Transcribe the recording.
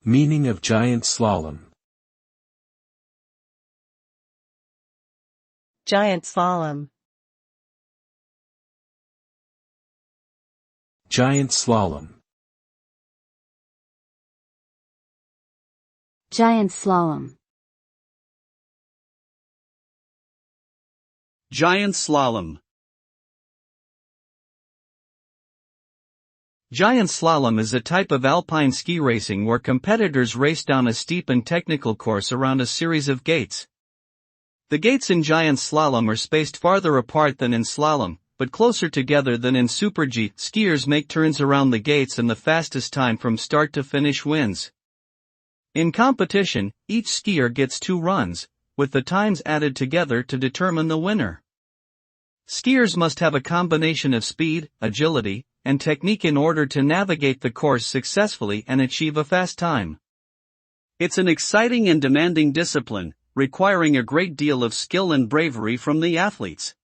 Meaning of giant slalom. Giant slalom. Giant slalom. Giant slalom. Giant slalom. Giant slalom is a type of alpine ski racing where competitors race down a steep and technical course around a series of gates. The gates in giant slalom are spaced farther apart than in slalom, but closer together than in Super G. Skiers make turns around the gates and the fastest time from start to finish wins. In competition, each skier gets 2 runs, with the times added together to determine the winner. Skiers must have a combination of speed, agility, and technique in order to navigate the course successfully and achieve a fast time. It's an exciting and demanding discipline, requiring a great deal of skill and bravery from the athletes.